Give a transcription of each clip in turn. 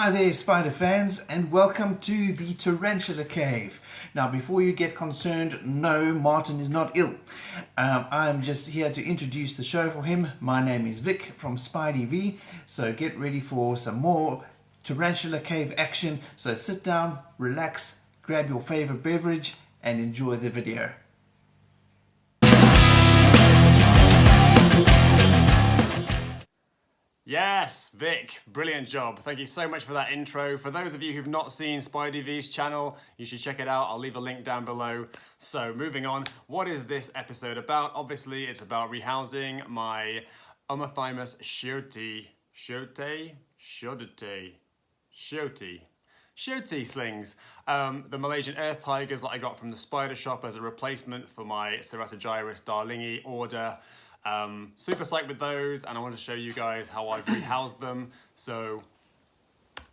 Hi there spider fans and welcome to the Tarantula Cave. Now before you get concerned, no, Martin is not ill. I'm just here to introduce the show for him. My name is Vic from Spydey Vee, so get ready for some more Tarantula Cave action. So sit down, relax, grab your favorite beverage and enjoy the video. Yes, Vic, brilliant job. Thank you so much for that intro. For those of you who've not seen Spydey Vee's channel, you should check it out. I'll leave a link down below. So moving on, what is this episode about? Obviously, it's about rehousing my Omothymus schioedtei slings. The Malaysian Earthtigers that I got from the spider shop as a replacement for my Ceratogyrus darlingi order. Super psyched with those, and I want to show you guys how I've rehoused them, so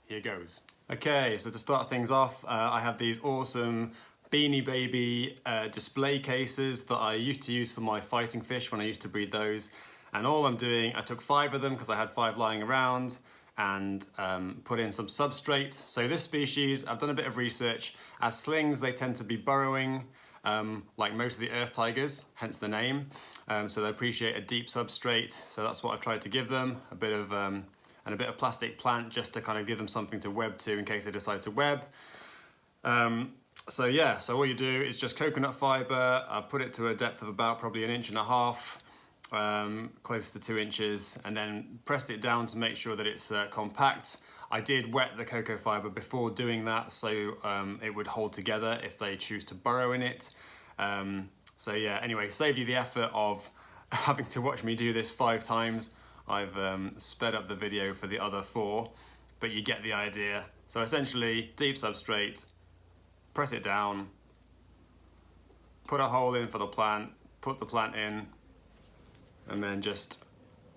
here goes. Okay, so to start things off, I have these awesome Beanie Baby display cases that I used to use for my fighting fish when I used to breed those, and all I'm doing, I took 5 of them because I had 5 lying around, and put in some substrate. So this species, I've done a bit of research. As slings, they tend to be burrowing, like most of the earth tigers, hence the name. So they appreciate a deep substrate. So that's what I've tried to give them, a bit of plastic plant just to kind of give them something to web to in case they decide to web. So yeah, so all you do is just coconut fiber. I put it to a depth of about probably 1.5 inches, close to 2 inches, and then pressed it down to make sure that it's compact. I did wet the cocoa fiber before doing that, so it would hold together if they choose to burrow in it. So yeah, anyway, save you the effort of having to watch me do this 5 times. I've sped up the video for the other 4, but you get the idea. So essentially, deep substrate, press it down, put a hole in for the plant, put the plant in, and then just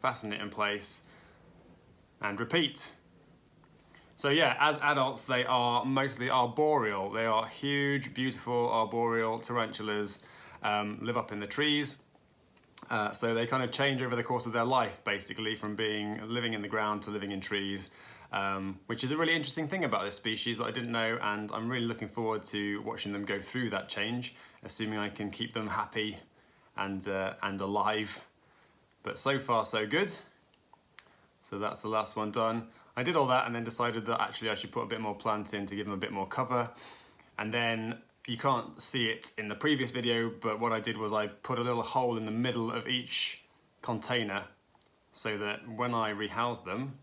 fasten it in place and repeat. So yeah, as adults, they are mostly arboreal. They are huge, beautiful arboreal tarantulas, live up in the trees. So they kind of change over the course of their life, basically, from living in the ground to living in trees, which is a really interesting thing about this species that I didn't know, and I'm really looking forward to watching them go through that change, assuming I can keep them happy and alive. But so far, so good. So that's the last one done. I did all that and then decided that actually I should put a bit more plant in to give them a bit more cover. And then you can't see it in the previous video, but what I did was I put a little hole in the middle of each container so that when I rehouse them,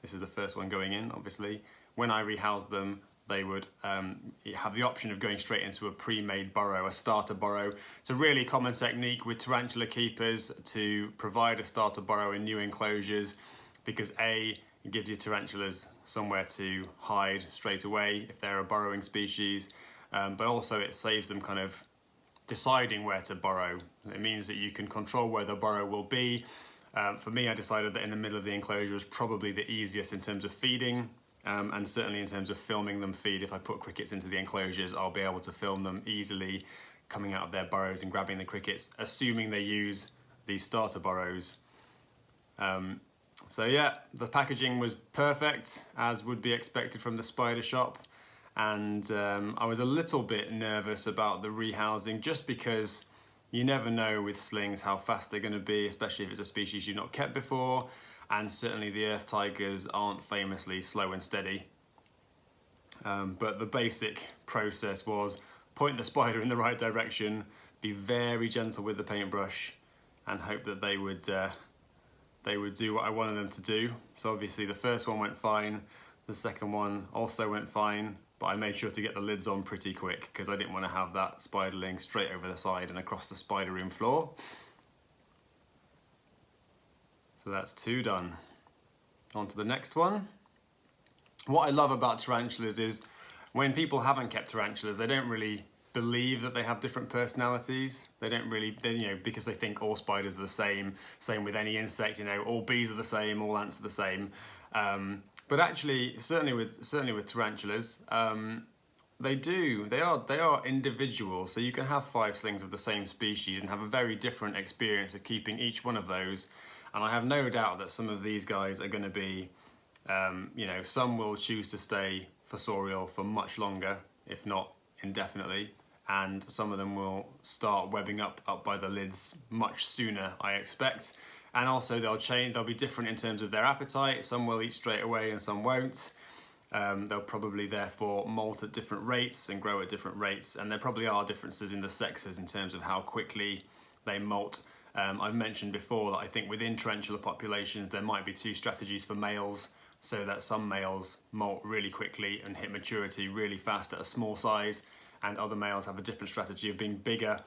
this is the first one going in, obviously, when I rehouse them, they would have the option of going straight into a pre-made burrow, a starter burrow. It's a really common technique with tarantula keepers to provide a starter burrow in new enclosures because A, it gives your tarantulas somewhere to hide straight away if they're a burrowing species, but also it saves them kind of deciding where to burrow. It means that you can control where the burrow will be. For me, I decided that in the middle of the enclosure was probably the easiest in terms of feeding, and certainly in terms of filming them feed. If I put crickets into the enclosures, I'll be able to film them easily coming out of their burrows and grabbing the crickets, assuming they use these starter burrows. So yeah, the packaging was perfect, as would be expected from the spider shop, and I was a little bit nervous about the rehousing just because you never know with slings how fast they're going to be, especially if it's a species you've not kept before, and certainly the earth tigers aren't famously slow and steady. But the basic process was point the spider in the right direction, be very gentle with the paintbrush, and hope that they would do what I wanted them to do. So obviously the first one went fine, the second one also went fine, but I made sure to get the lids on pretty quick because I didn't want to have that spiderling straight over the side and across the spider room floor. So that's 2 done. On to the next one. What I love about tarantulas is when people haven't kept tarantulas, they don't really believe that they have different personalities. They don't really, because they think all spiders are the same. Same with any insect, all bees are the same, all ants are the same. But actually, certainly with tarantulas, they are individual. So you can have 5 slings of the same species and have a very different experience of keeping each one of those. And I have no doubt that some of these guys are going to be You know, some will choose to stay fossorial for much longer, if not indefinitely, and some of them will start webbing up by the lids much sooner, I expect. And also they'll be different in terms of their appetite. Some will eat straight away and some won't. They'll probably therefore molt at different rates and grow at different rates, and there probably are differences in the sexes in terms of how quickly they molt. I've mentioned before that I think within tarantula populations there might be two strategies for males, so that some males molt really quickly and hit maturity really fast at a small size, and other males have a different strategy of being bigger,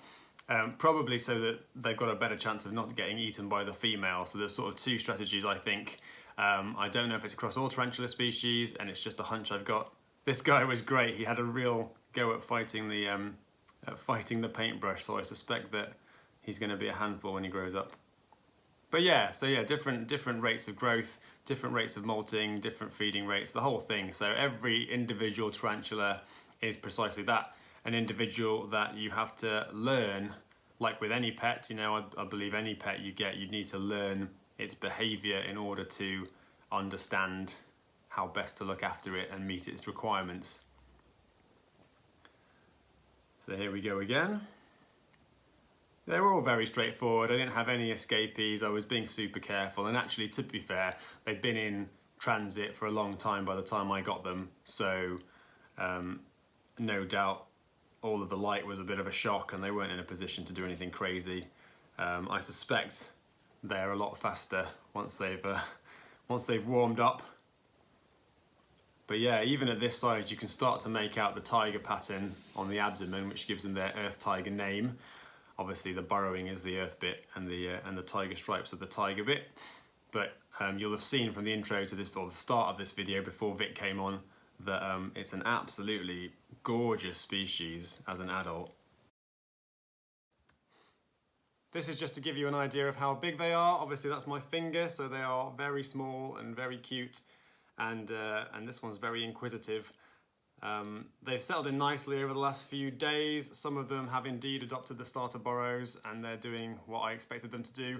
probably so that they've got a better chance of not getting eaten by the female. So there's sort of two strategies, I think. I don't know if it's across all tarantula species, and it's just a hunch I've got. This guy was great. He had a real go at fighting the paintbrush, so I suspect that he's going to be a handful when he grows up. But yeah, so yeah, different rates of growth, different rates of molting, different feeding rates, the whole thing. So every individual tarantula is precisely that, an individual that you have to learn, like with any pet. You know, I believe any pet you get, you need to learn its behaviour in order to understand how best to look after it and meet its requirements. So here we go again. They were all very straightforward. I didn't have any escapees. I was being super careful, and actually, to be fair, they'd been in transit for a long time by the time I got them, so no doubt all of the light was a bit of a shock and they weren't in a position to do anything crazy. I suspect they're a lot faster once they've warmed up. But yeah, even at this size, you can start to make out the tiger pattern on the abdomen, which gives them their Earthtiger name. Obviously, the burrowing is the earth bit, and the tiger stripes are the tiger bit. But you'll have seen from the intro to this, or the start of this video before Vic came on, that it's an absolutely gorgeous species as an adult. This is just to give you an idea of how big they are. Obviously that's my finger, so they are very small and very cute, and this one's very inquisitive. They've settled in nicely over the last few days. Some of them have indeed adopted the starter burrows and they're doing what I expected them to do.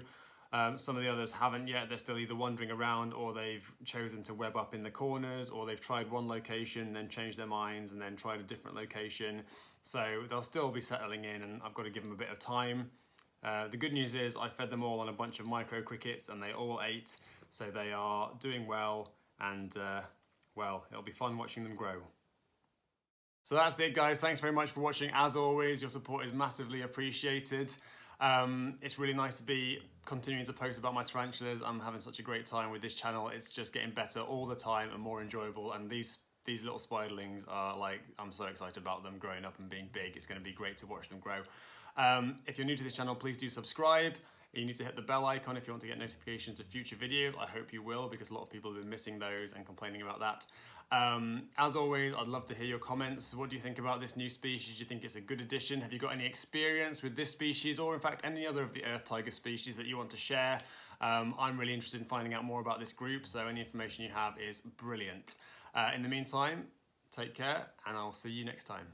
Some of the others haven't yet. They're still either wandering around, or they've chosen to web up in the corners, or they've tried one location and then changed their minds and then tried a different location. So they'll still be settling in, and I've got to give them a bit of time. The good news is I fed them all on a bunch of micro crickets and they all ate, so they are doing well, and well, it'll be fun watching them grow. So that's it, guys. Thanks very much for watching. As always, your support is massively appreciated. It's really nice to be continuing to post about my tarantulas. I'm having such a great time with this channel. It's just getting better all the time and more enjoyable, and these little spiderlings are like, I'm so excited about them growing up and being big. It's going to be great to watch them grow. If you're new to this channel, please do subscribe. You need to hit the bell icon if you want to get notifications of future videos. I hope you will, because a lot of people have been missing those and complaining about that. As always, I'd love to hear your comments. What do you think about this new species? Do you think it's a good addition? Have you got any experience with this species, or in fact any other of the Earthtiger species that you want to share? I'm really interested in finding out more about this group, so any information you have is brilliant. In the meantime, take care, and I'll see you next time.